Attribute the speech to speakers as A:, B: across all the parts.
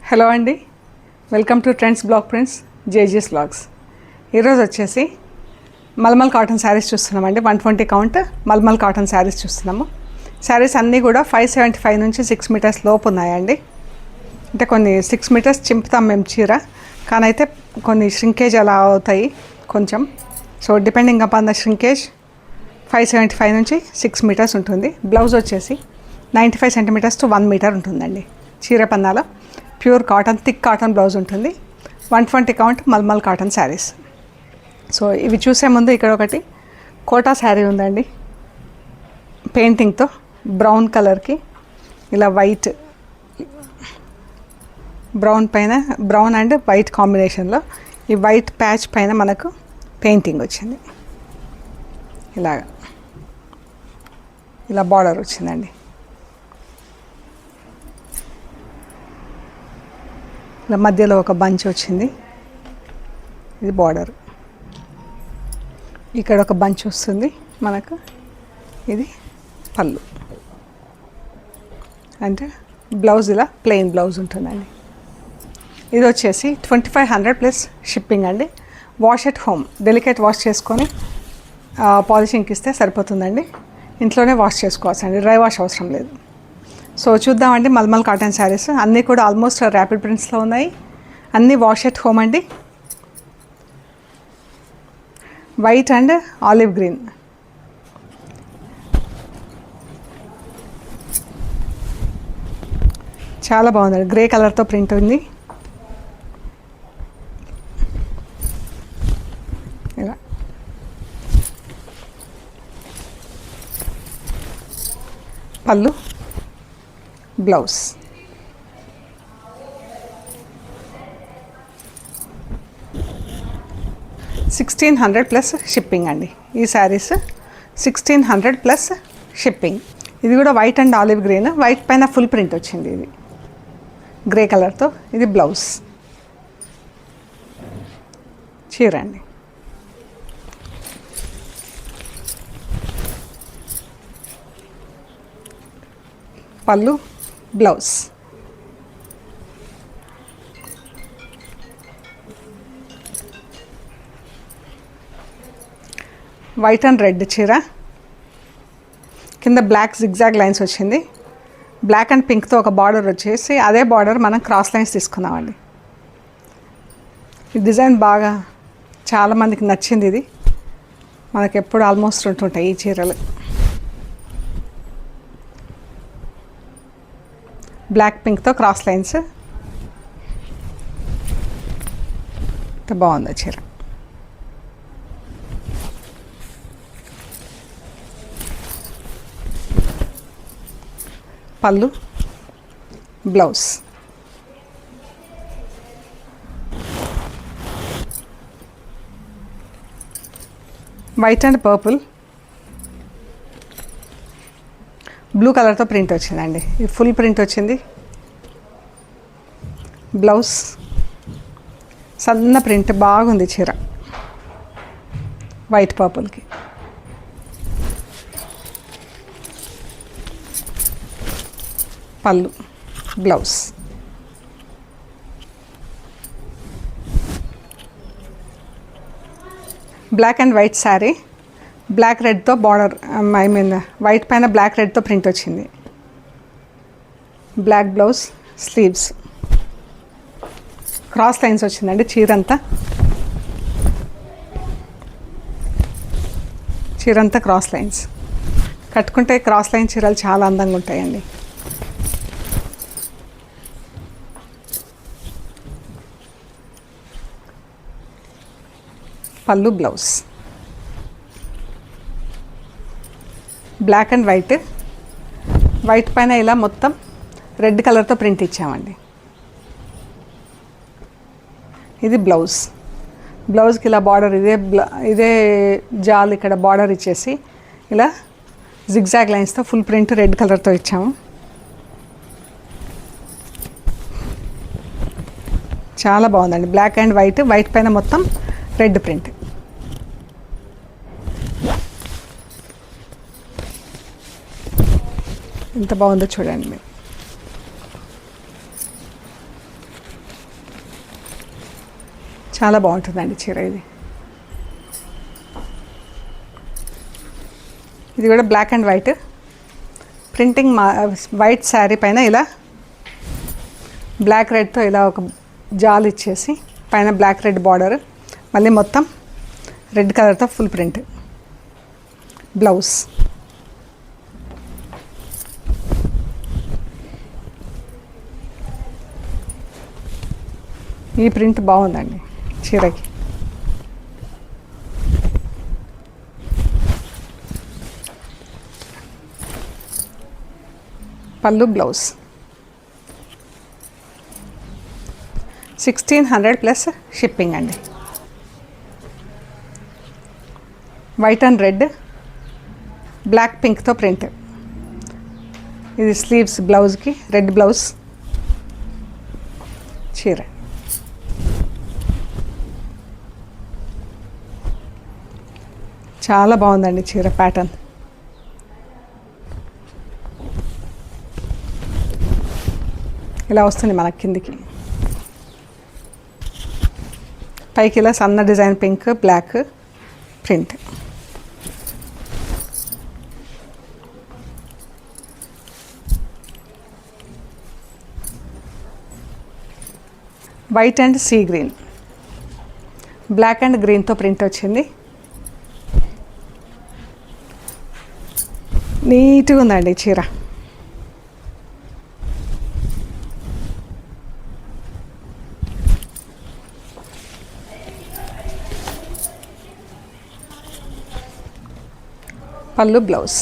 A: Hello అండి, welcome to trends blog prints JGS blogs. ఈరోజు వచ్చేసి మల్మల్ కాటన్ శారీస్ చూస్తున్నామండి. 120 కౌంట్ మల్మల్ కాటన్ శారీస్ చూస్తున్నాము. శారీస్ అన్నీ కూడా 575 నుంచి 6 మీటర్స్ లోపు ఉన్నాయండి. అంటే కొన్ని 6 మీటర్స్ చింపుతాం మేము చీర, కానీ అయితే కొన్ని ష్రింకేజ్ అలా అవుతాయి కొంచెం. So depending upon the shrinkage 575 నుంచి 6 మీటర్స్ ఉంటుంది. బ్లౌజ్ వచ్చేసి 95 సెంటీమీటర్స్ టు 1 మీటర్ ఉంటుందండి. చీర పన్నాల pure cotton, thick cotton blouse ఉంటుంది. 120 count mulmul cotton saris. So ఇవి చూసే ముందు ఇక్కడ ఒకటి కోటా శారీ ఉందండి, పెయింటింగ్తో బ్రౌన్ కలర్కి ఇలా వైట్, బ్రౌన్ పైన బ్రౌన్ అండ్ వైట్ కాంబినేషన్లో ఈ వైట్ ప్యాచ్ పైన మనకు పెయింటింగ్ వచ్చింది. ఇలా బార్డర్ వచ్చిందండి. ఇలా మధ్యలో ఒక బంచ్ వచ్చింది, ఇది బార్డర్. ఇక్కడ ఒక బంచ్ వస్తుంది మనకు, ఇది పళ్ళు. అంటే బ్లౌజ్ ఇలా ప్లెయిన్ బ్లౌజ్ ఉంటుందండి. ఇది వచ్చేసి 2500 ప్లస్ షిప్పింగ్ అండి. Wash at home, delicate wash చేసుకొని పాలిషింగ్కి ఇస్తే సరిపోతుందండి. ఇంట్లోనే వాష్ చేసుకోవచ్చండి, డ్రై వాష్ అవసరం లేదు. సో చూద్దామండి మల్మల్ కాటన్ శారీస్ అన్నీ కూడా ఆల్మోస్ట్ ర్యాపిడ్ ప్రింట్స్లో ఉన్నాయి. అన్నీ వాష్ ఎట్ హోమ్ అండి. వైట్ అండ్ ఆలివ్ గ్రీన్, చాలా బాగుందండి. గ్రే కలర్తో ప్రింట్ ఉంది. ఇలా పళ్ళు, బ్లౌజ్. $1600 ప్లస్ షిప్పింగ్ అండి. ఈ శారీస్ 1600 ప్లస్ షిప్పింగ్. ఇది కూడా white and olive green, white పైన ఫుల్ ప్రింట్ వచ్చింది. ఇది గ్రే కలర్తో, ఇది బ్లౌజ్. చీర అండి. పళ్ళు, బ్లౌజ్. వైట్ అండ్ రెడ్ చీర, కింద బ్లాక్ జిగ్జాగ్ లైన్స్ వచ్చింది. బ్లాక్ అండ్ పింక్తో ఒక బార్డర్ వచ్చేసి, అదే బార్డర్ మనం క్రాస్ లైన్స్ తీసుకున్నామండి. ఈ డిజైన్ బాగా చాలామందికి నచ్చింది. ఇది మనకు ఎప్పుడు ఆల్మోస్ట్ ఉంటుంటాయి ఈ చీరలు. బ్లాక్ పింక్తో క్రాస్ లైన్స్, బాగుంది చీర. Pallu, blouse. White and purple, blue కలర్తో ప్రింట్ వచ్చిందండి. ఇది ఫుల్ ప్రింట్ వచ్చింది. బ్లౌజ్ సన్న ప్రింట్, బాగుంది చీర వైట్ పర్పుల్కి. Pallu, blouse. Black and white sari, black రెడ్తో బార్డర్, వైట్ పైన బ్లాక్ రెడ్తో ప్రింట్ వచ్చింది. Black blouse, sleeves, cross lines వచ్చిందండి చీరంతా. చీరంతా క్రాస్ లైన్స్. కట్టుకుంటే క్రాస్ లైన్ చీరలు చాలా అందంగా ఉంటాయండి. Pallu, blouse. Black and white, white పైన ఇలా మొత్తం రెడ్ కలర్తో ప్రింట్ ఇచ్చామండి. ఇది బ్లౌజ్. బ్లౌజ్కి ఇలా బార్డర్, ఇదే జాల్ ఇక్కడ బార్డర్ ఇచ్చేసి ఇలా జిగ్జాగ్ లైన్స్తో ఫుల్ ప్రింట్ రెడ్ కలర్తో ఇచ్చాము. చాలా బాగుందండి. బ్లాక్ అండ్ వైట్, వైట్ పైన మొత్తం రెడ్ ప్రింట్. ఎంత బాగుందో చూడండి మీరు. చాలా బాగుంటుందండి చీర ఇది. ఇది కూడా black and white printing. White sari పైన ఇలా బ్లాక్ రెడ్తో ఇలా ఒక జాల్ ఇచ్చేసి పైన బ్లాక్ రెడ్ బార్డర్, మళ్ళీ మొత్తం రెడ్ కలర్తో ఫుల్ ప్రింట్. బ్లౌజ్ ఈ ప్రింట్ బాగుందండి చీరకి. పళ్ళు, బ్లౌజ్ 1600 ప్లస్ షిప్పింగ్ అండి. వైట్ అండ్ రెడ్, బ్లాక్ పింక్తో ప్రింట్. ఇది స్లీవ్స్, బ్లౌజ్కి రెడ్ బ్లౌజ్ చీర. చాలా బాగుందండి చీర ప్యాటర్న్. ఇలా వస్తుంది మనకి కిందికి. పైకి ఇలా సన్న design pink black print. White and sea green, black and గ్రీన్తో ప్రింట్ వచ్చింది. నీట్గా ఉందండి చీర. Pallu, blouse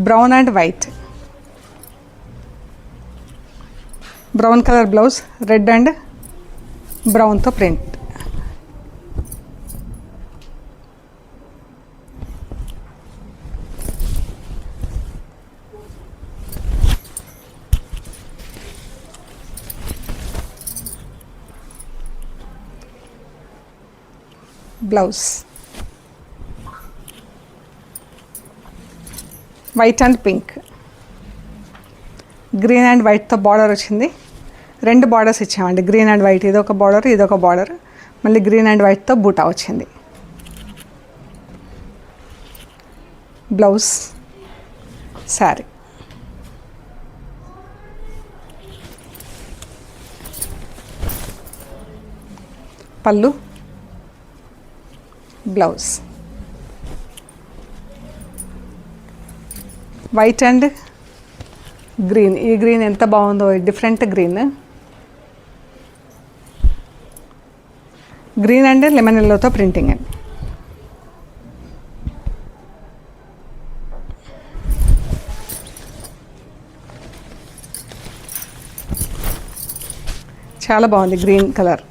A: brown and white, brown colour blouse, red and బ్రౌన్తో print. Blouse white and pink, green and వైట్తో బార్డర్ వచ్చింది. రెండు బార్డర్స్ ఇచ్చామండి, గ్రీన్ అండ్ వైట్. ఇదొక బార్డర్, ఇదొక బార్డర్, మళ్ళీ గ్రీన్ అండ్ వైట్తో బూటా వచ్చింది. Blouse, sari. Pallu, blouse white and green. ఈ గ్రీన్ ఎంత బాగుందో, different green. Green and lemon ఎల్లోతో printing అండి. చాలా బాగుంది green colour.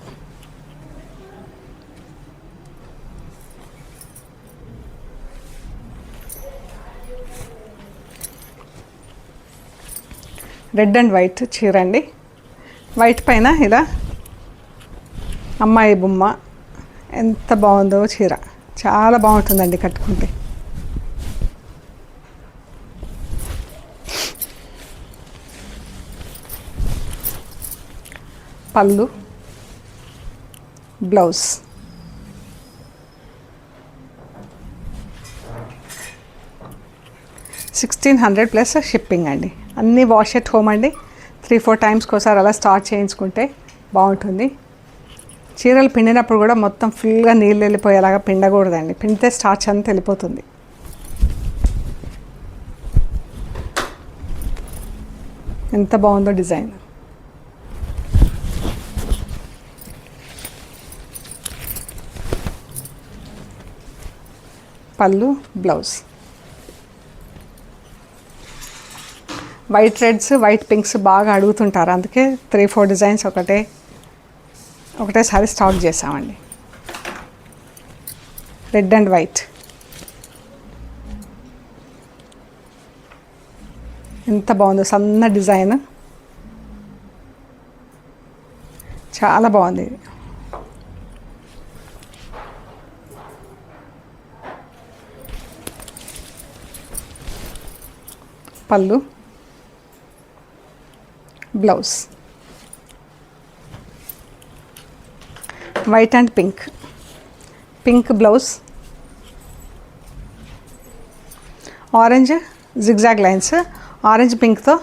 A: Red and white చీర అండి. వైట్ పైన ఇలా అమ్మాయి బొమ్మ. ఎంత బాగుందో చీర, చాలా బాగుంటుందండి కట్టుకుంటే. పళ్ళు, బ్లౌజ్ 1600 ప్లస్ షిప్పింగ్ అండి. అన్నీ వాష్ ఎట్ హోమ్ అండి. 3-4 టైమ్స్కి ఒకసారి అలా స్టార్ట్ చేయించుకుంటే బాగుంటుంది. చీరలు పిండినప్పుడు కూడా మొత్తం ఫుల్గా నీళ్ళు వెళ్ళిపోయేలాగా పిండకూడదండి. పిండితే స్టార్చ్ అంతా వెళ్ళిపోతుంది. ఎంత బాగుందో డిజైన్. పళ్ళు, blouse white reds, white pinks బాగా అడుగుతుంటారు, అందుకే 3-4 డిజైన్స్ ఒకటేసారి స్టాక్ చేసామండి. రెడ్ అండ్ వైట్ ఎంత బాగుందో, సన్న డిజైన్, చాలా బాగుంది. Pallu, blouse. White and pink, pink blouse, orange zigzag lines, orange పింక్తో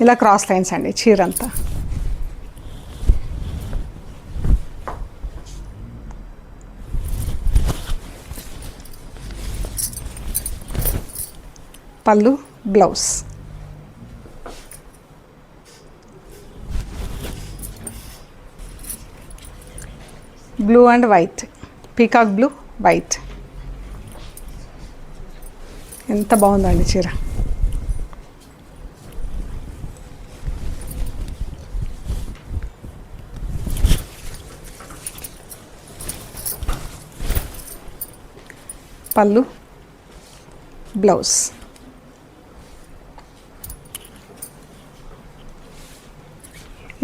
A: ఇలా క్రాస్ లైన్స్ అండి చీర అంతా. Pallu blouse. Blue and white, peacock blue white. ఎంత బాగుందండి చీర. పళ్ళు బ్లౌజ్.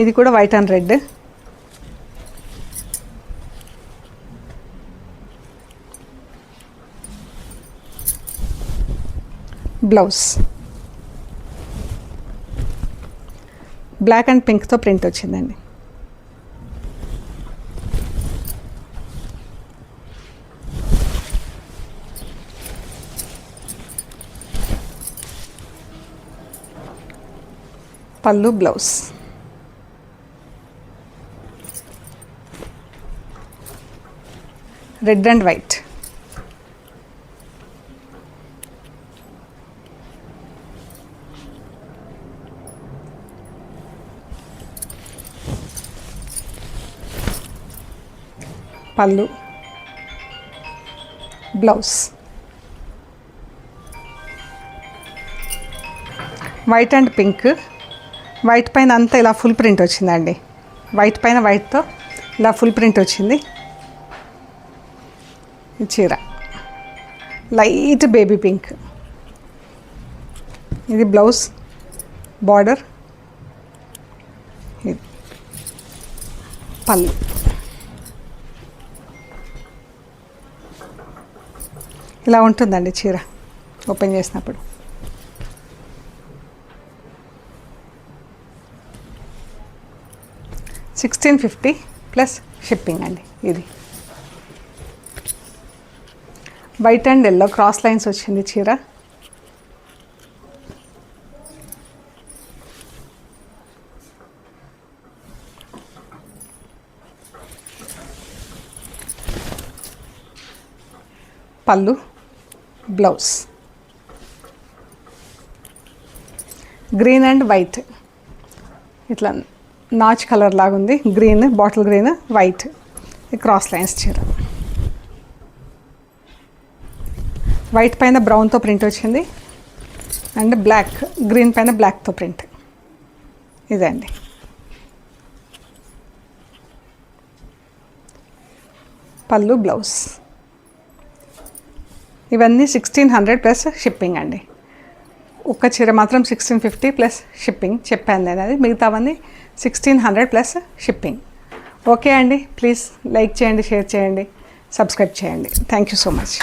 A: ఇది కూడా white and red. Blouse black and పింక్తో ప్రింట్ వచ్చిందండి. Pallu blouse. Red and white. Pallu blouse. White and pink, white పైన అంతా ఇలా ఫుల్ ప్రింట్ వచ్చిందండి. వైట్ పైన వైట్తో ఇలా ఫుల్ ప్రింట్ వచ్చింది. ఈ చీర లైట్ బేబీ పింక్. ఇది బ్లౌజ్, బార్డర్, ఇది పళ్ళు. ఇలా ఉంటుందండి చీర ఓపెన్ చేసినప్పుడు. $1650 ప్లస్ షిప్పింగ్ అండి. ఇది white and yellow cross lines వచ్చింది చీర. Pallu blouse. Green and white, ఇట్లా నాచ్ కలర్ లాగుంది. Green, bottle green, white, cross lines చీర. వైట్ పైన బ్రౌన్తో ప్రింట్ వచ్చింది అండ్ బ్లాక్, గ్రీన్ పైన బ్లాక్తో ప్రింట్. ఇదే అండి. పళ్ళు బ్లౌజ్. ఇవన్నీ 1600 ప్లస్ షిప్పింగ్ అండి. ఒక్క చీర మాత్రం 1650 ప్లస్ షిప్పింగ్ చెప్పాను నేను. అది మిగతావన్నీ 1600 ప్లస్ షిప్పింగ్. ఓకే అండి, ప్లీజ్ లైక్ చేయండి, షేర్ చేయండి, సబ్స్క్రైబ్ చేయండి. Thank you so much.